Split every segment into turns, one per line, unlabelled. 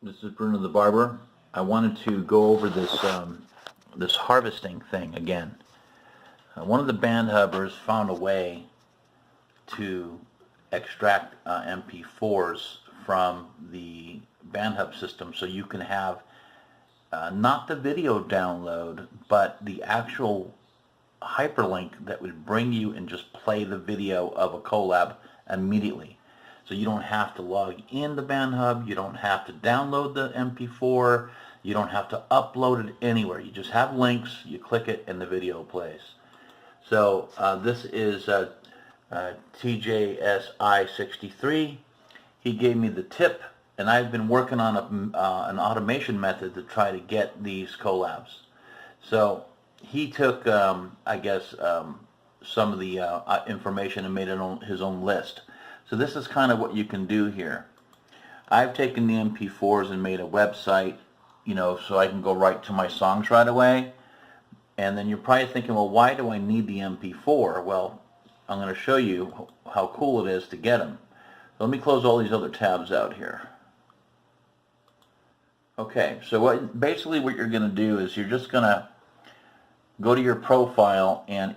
This is Bruno the Barber. I wanted to go over this this harvesting thing again. One of the Bandhubbers found a way to extract MP4s from the Bandhub system, so you can have not the video download, but the actual hyperlink that would bring you and just play the video of a collab immediately. So you don't have to log in to Bandhub, you don't have to download the MP4, you don't have to upload it anywhere. You just have links, you click it, and the video plays. So this is TJSI63. He gave me the tip, and I've been working on an automation method to try to get these collabs. So he took, I guess, some of the information and made his own list. So this is kind of what you can do here. I've taken the MP4s and made a website, you know, so I can go right to my songs right away. And then you're probably thinking, well, why do I need the MP4? Well, I'm going to show you how cool it is to get them. So let me close all these other tabs out here. Okay, so basically what you're going to do is you're just going to go to your profile, and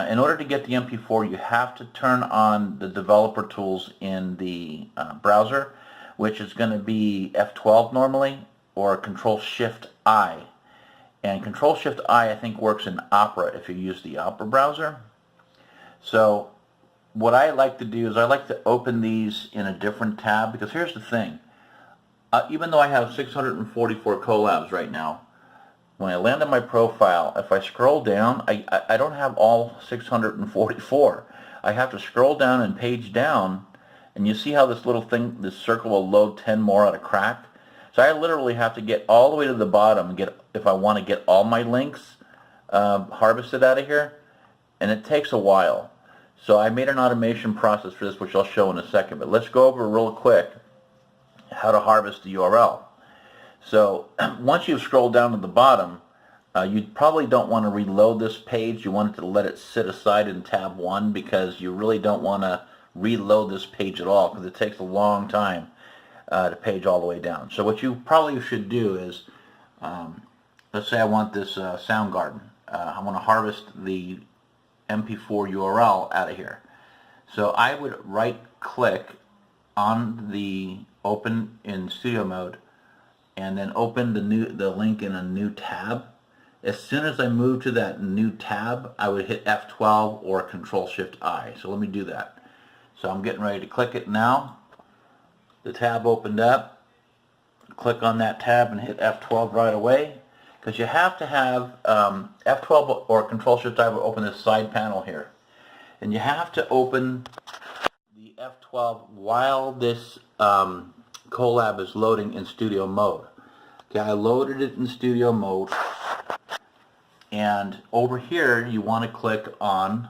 in order to get the MP4, you have to turn on the developer tools in the browser, which is going to be F12 normally, or CTRL+SHIFT+i. And CTRL+SHIFT+i I think works in Opera if you use the Opera browser. So what I like to do is I like to open these in a different tab, because here's the thing. Even though I have 644 collabs right now, when I land on my profile, if I scroll down, I don't have all 644. I have to scroll down and page down, and you see how this little thing, this circle will load 10 more at a crack? So I literally have to get all the way to the bottom and if I want to get all my links harvested out of here, and it takes a while. So I made an automation process for this, which I'll show in a second, but let's go over real quick how to harvest the URL. So once you've scrolled down to the bottom, you probably don't want to reload this page. You want to let it sit aside in tab 1, because you really don't want to reload this page at all, because it takes a long time to page all the way down. So what you probably should do is, let's say I want this Soundgarden. I want to harvest the MP4 URL out of here. So I would right click on the open in studio mode, and then open the link in a new tab. As soon as I move to that new tab, I would hit F12 or CTRL+SHIFT+I. So let me do that. So I'm getting ready to click it now. The tab opened up. Click on that tab and hit F12 right away, because you have to have F12 or CTRL+SHIFT+I will open this side panel here. And you have to open the F12 while this collab is loading in studio mode. Okay, I loaded it in studio mode, and over here you want to click on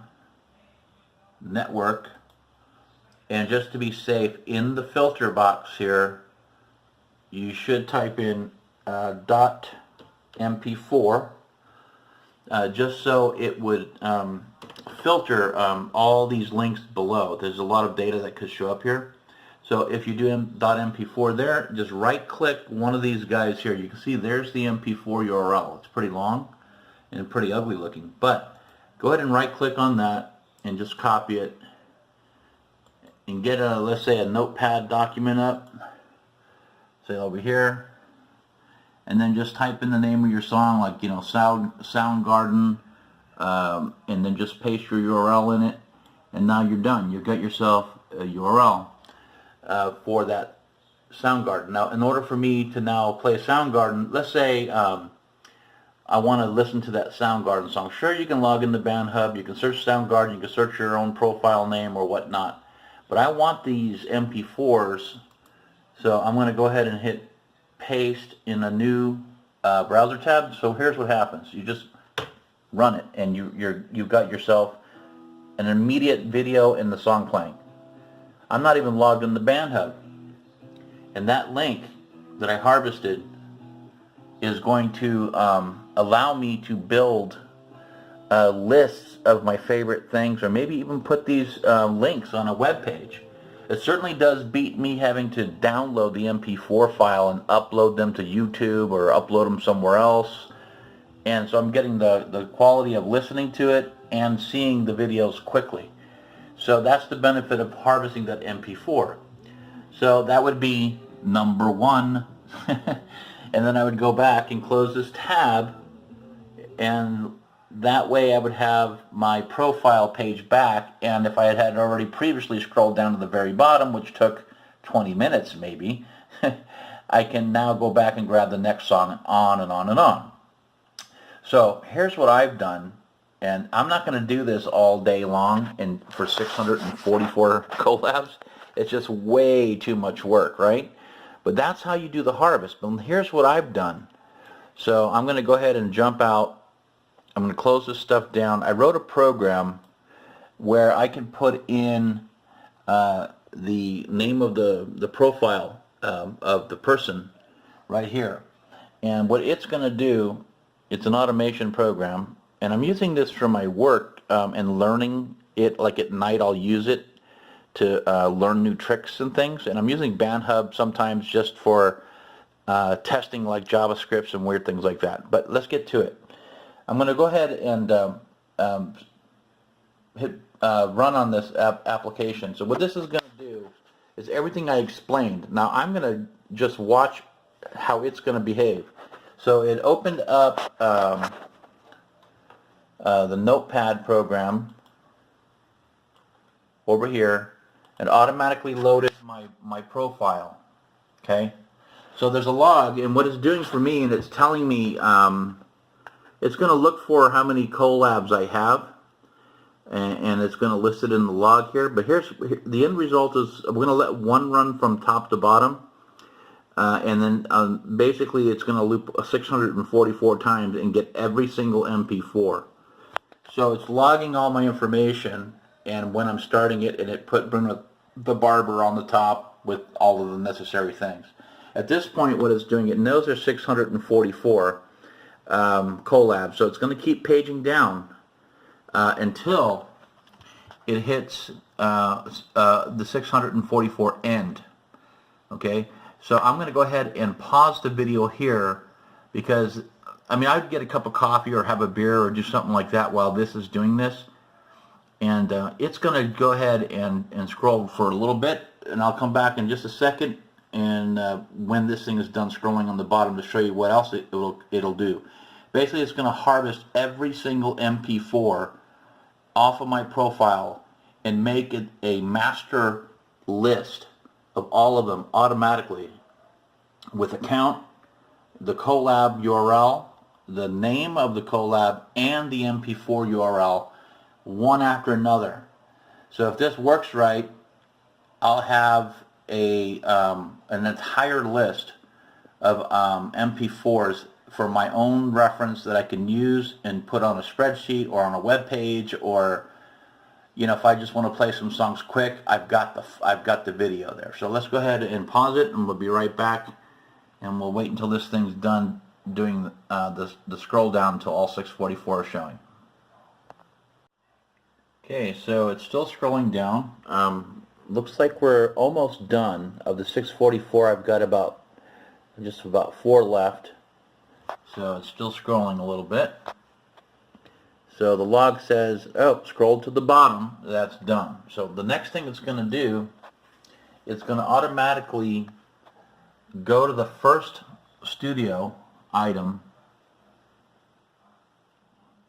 network, and just to be safe, in the filter box here you should type in .mp4 just so it would filter all these links below. There's a lot of data that could show up here. So if you do .mp4 there, just right click one of these guys here. You can see there's the MP4 URL. It's pretty long and pretty ugly looking, but go ahead and right click on that and just copy it and get a, let's say, a notepad document up, say over here, and then just type in the name of your song, like, you know, Soundgarden, and then just paste your URL in it, and now you're done. You've got yourself a URL for that Soundgarden. Now, in order for me to now play Soundgarden, let's say I want to listen to that Soundgarden song. Sure, you can log into Bandhub, you can search Soundgarden, you can search your own profile name or whatnot, but I want these MP4s, so I'm going to go ahead and hit paste in a new browser tab. So here's what happens. You just run it, and you've got yourself an immediate video in the song playing. I'm not even logged in the Bandhub, and that link that I harvested is going to allow me to build lists of my favorite things, or maybe even put these links on a web page. It certainly does beat me having to download the MP4 file and upload them to YouTube or upload them somewhere else. And so I'm getting the quality of listening to it and seeing the videos quickly. So that's the benefit of harvesting that MP4. So that would be number one. And then I would go back and close this tab, and that way I would have my profile page back, and if I had already previously scrolled down to the very bottom, which took 20 minutes maybe, I can now go back and grab the next song, on and on and on. So here's what I've done, and I'm not going to do this all day long and for 644 collabs. It's just way too much work, right? But that's how you do the harvest. But here's what I've done. So I'm going to go ahead and jump out. I'm going to close this stuff down. I wrote a program where I can put in the name of the profile of the person right here. And what it's going to do, it's an automation program, and I'm using this for my work and learning it. Like at night I'll use it to learn new tricks and things, and I'm using Bandhub sometimes just for testing like JavaScripts and weird things like that. But let's get to it. I'm going to go ahead and hit run on this application. So what this is going to do is everything I explained. Now I'm going to just watch how it's going to behave. So it opened up the Notepad program over here and automatically loaded my profile. Okay, so there's a log, and what it's doing for me, and it's telling me it's going to look for how many collabs I have, and it's going to list it in the log here. But here's the end result is I'm going to let one run from top to bottom, and then basically it's going to loop 644 times and get every single MP4. So it's logging all my information, and when I'm starting it, and it put BrunoTheBarber on the top with all of the necessary things. At this point, what it's doing, it knows there's 644 collabs, so it's going to keep paging down until it hits the 644 end. Okay, so I'm going to go ahead and pause the video here, because I mean, I'd get a cup of coffee or have a beer or do something like that while this is doing this, and it's going to go ahead and scroll for a little bit, and I'll come back in just a second, and when this thing is done scrolling on the bottom to show you what else it'll do. Basically, it's going to harvest every single MP4 off of my profile and make it a master list of all of them automatically with a count, the collab URL, the name of the collab, and the MP4 URL, one after another. So if this works right, I'll have an entire list of MP4s for my own reference that I can use and put on a spreadsheet or on a web page, or you know, if I just want to play some songs quick, I've got the video there. So let's go ahead and pause it, and we'll be right back, and we'll wait until this thing's done doing the scroll down until all 644 are showing. Okay, so it's still scrolling down. Looks like we're almost done. Of the 644, I've got just about 4 left. So it's still scrolling a little bit. So the log says, oh, scroll to the bottom. That's done. So the next thing it's going to do, it's going to automatically go to the first studio item,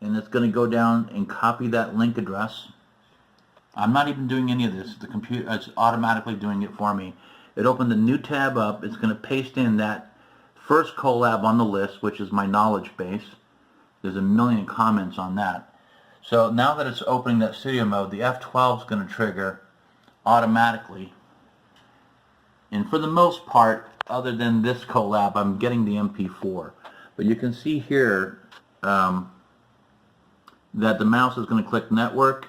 and it's going to go down and copy that link address. I'm not even doing any of this. The computer is automatically doing it for me. It opened a new tab up. It's going to paste in that first collab on the list, which is my knowledge base. There's a million comments on that. So now that it's opening that studio mode, the F12 is going to trigger automatically. And for the most part, other than this collab, I'm getting the MP4. But you can see here that the mouse is going to click network,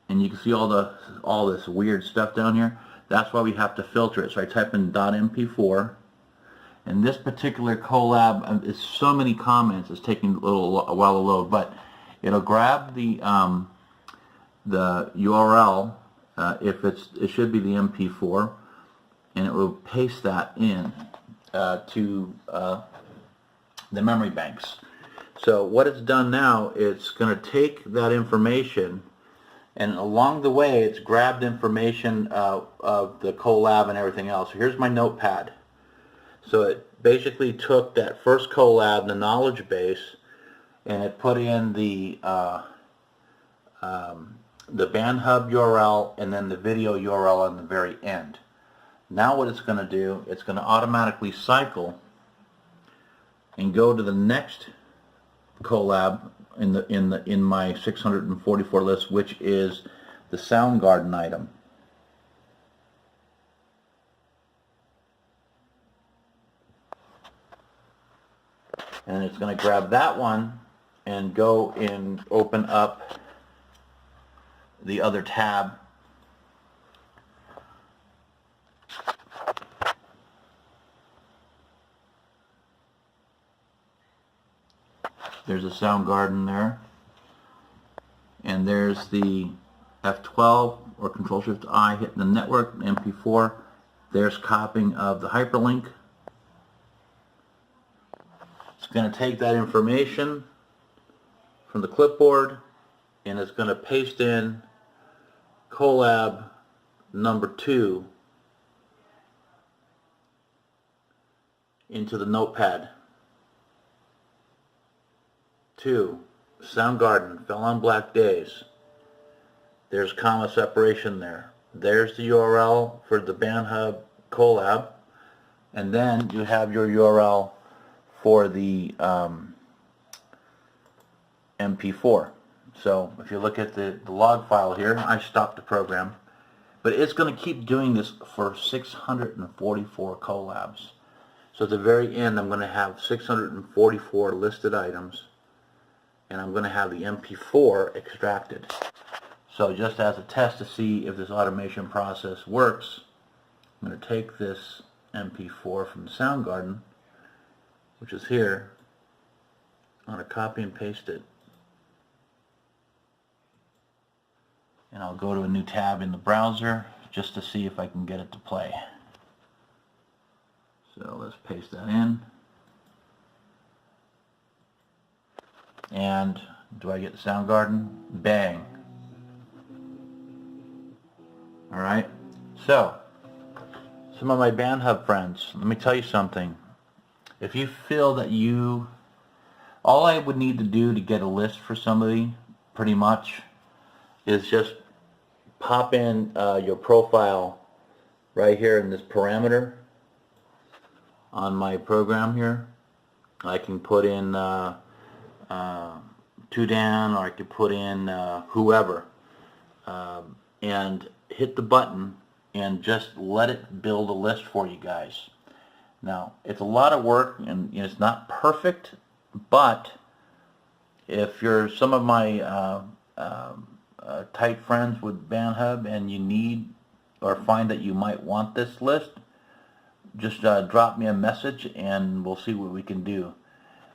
and you can see all this weird stuff down here. That's why we have to filter it. So I type in .mp4, and this particular collab is so many comments, it's taking a while to load, but it'll grab the URL it should be the MP4, and it will paste that in to the memory banks. So what it's done now, it's going to take that information, and along the way it's grabbed information of the Collab and everything else. Here's my notepad. So it basically took that first Collab, the knowledge base, and it put in the Bandhub URL and then the video URL on the very end. Now what it's going to do, it's going to automatically cycle and go to the next Collab in my 644 list, which is the Soundgarden item. And it's going to grab that one and go and open up the other tab. There's a Soundgarden there, and there's the F12 or CTRL+SHIFT+i hitting the network, MP4. There's copying of the hyperlink. It's going to take that information from the clipboard and it's going to paste in Collab number 2 into the notepad. 2. Soundgarden, Fell on Black Days. There's comma separation there. There's the URL for the Bandhub Collab, and then you have your URL for the MP4. So if you look at the log file here, I stopped the program, but it's going to keep doing this for 644 collabs. So at the very end, I'm going to have 644 listed items, and I'm going to have the MP4 extracted. So just as a test to see if this automation process works, I'm going to take this MP4 from Soundgarden, which is here. I'm going to copy and paste it. And I'll go to a new tab in the browser just to see if I can get it to play. So let's paste that in. And do I get the Soundgarden? Bang. Alright, so some of my Bandhub friends, let me tell you something. If you feel that all I would need to do to get a list for somebody, pretty much, is just pop in your profile right here in this parameter on my program here. I can put in Tudan, or I could put in whoever, and hit the button and just let it build a list for you guys. Now, it's a lot of work and it's not perfect, but if you're some of my tight friends with Bandhub and you need or find that you might want this list, just drop me a message and we'll see what we can do.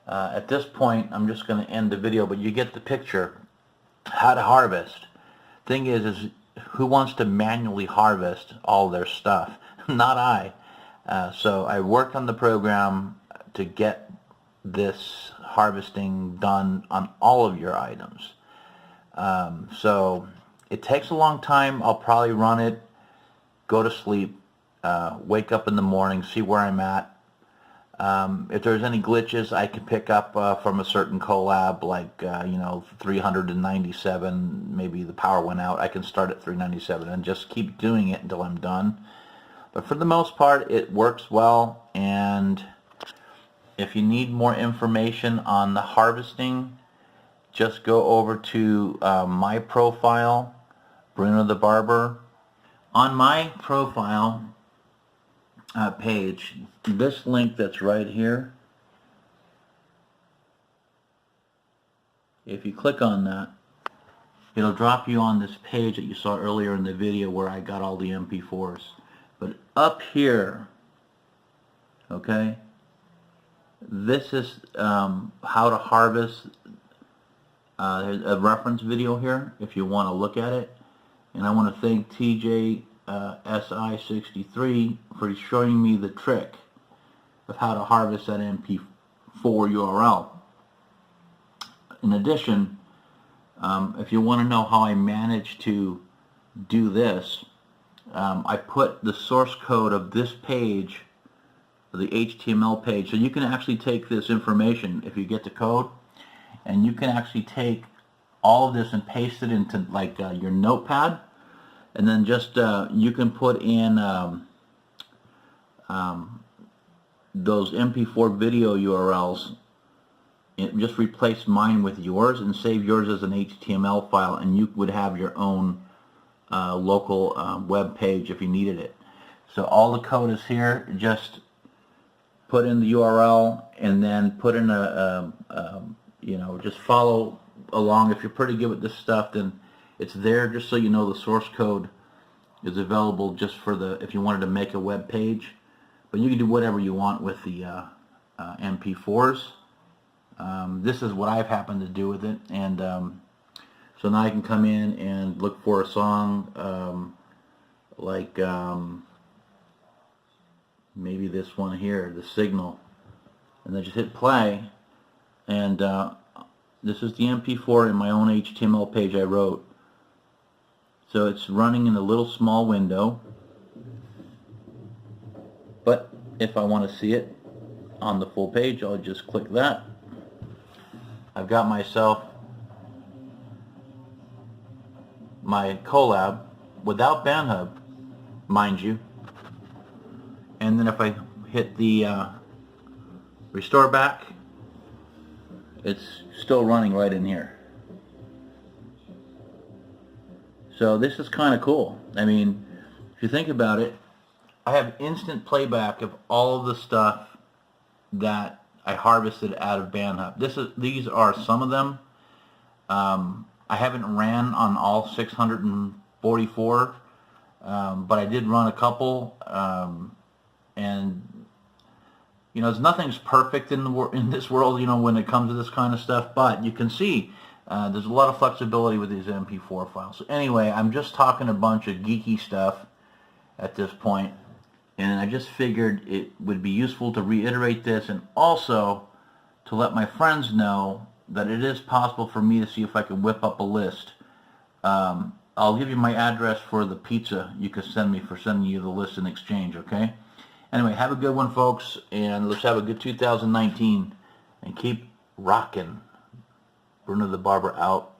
At this point, I'm just going to end the video, but you get the picture. How to harvest. Thing is who wants to manually harvest all their stuff? Not I. So I worked on the program to get this harvesting done on all of your items. So it takes a long time. I'll probably run it, go to sleep, wake up in the morning, see where I'm at. If there's any glitches I can pick up from a certain collab, like 397, maybe the power went out, I can start at 397 and just keep doing it until I'm done. But for the most part, it works well. And if you need more information on the harvesting, just go over to my profile, BrunoTheBarber. On my profile page, this link that's right here, if you click on that, it'll drop you on this page that you saw earlier in the video where I got all the MP4s. But up here, okay, this is how to harvest. There's a reference video here if you want to look at it. and I want to thank TJ SI63 for showing me the trick of how to harvest that MP4 URL. In addition, if you want to know how I managed to do this, I put the source code of this page, the HTML page, so you can actually take this information if you get the code, and you can actually take all of this and paste it into like your notepad, and then just you can put in those MP4 video URLs. Just replace mine with yours and save yours as an HTML file, and you would have your own local web page if you needed it. So all the code is here. Just put in the URL and then put in you know, just follow along. If you're pretty good with this stuff, then it's there just so you know the source code is available just for the, if you wanted to make a web page. But you can do whatever you want with the MP4s. This is what I've happened to do with it, and so now I can come in and look for a song like maybe this one here, The Signal, and then just hit play, and this is the MP4 in my own HTML page I wrote. So it's running in a little small window, but if I want to see it on the full page, I'll just click that. I've got myself my Collab without Bandhub, mind you, and then if I hit the restore back, it's still running right in here. So this is kind of cool. I mean, if you think about it, I have instant playback of all of the stuff that I harvested out of Bandhub. These are some of them. I haven't ran on all 644, but I did run a couple, and you know, nothing's perfect in this world, you know, when it comes to this kind of stuff. But you can see there's a lot of flexibility with these MP4 files. So anyway, I'm just talking a bunch of geeky stuff at this point. And I just figured it would be useful to reiterate this, and also to let my friends know that it is possible for me to see if I can whip up a list. I'll give you my address for the pizza you can send me for sending you the list in exchange, okay? Anyway, have a good one, folks, and let's have a good 2019, and keep rocking. Bruno the Barber out.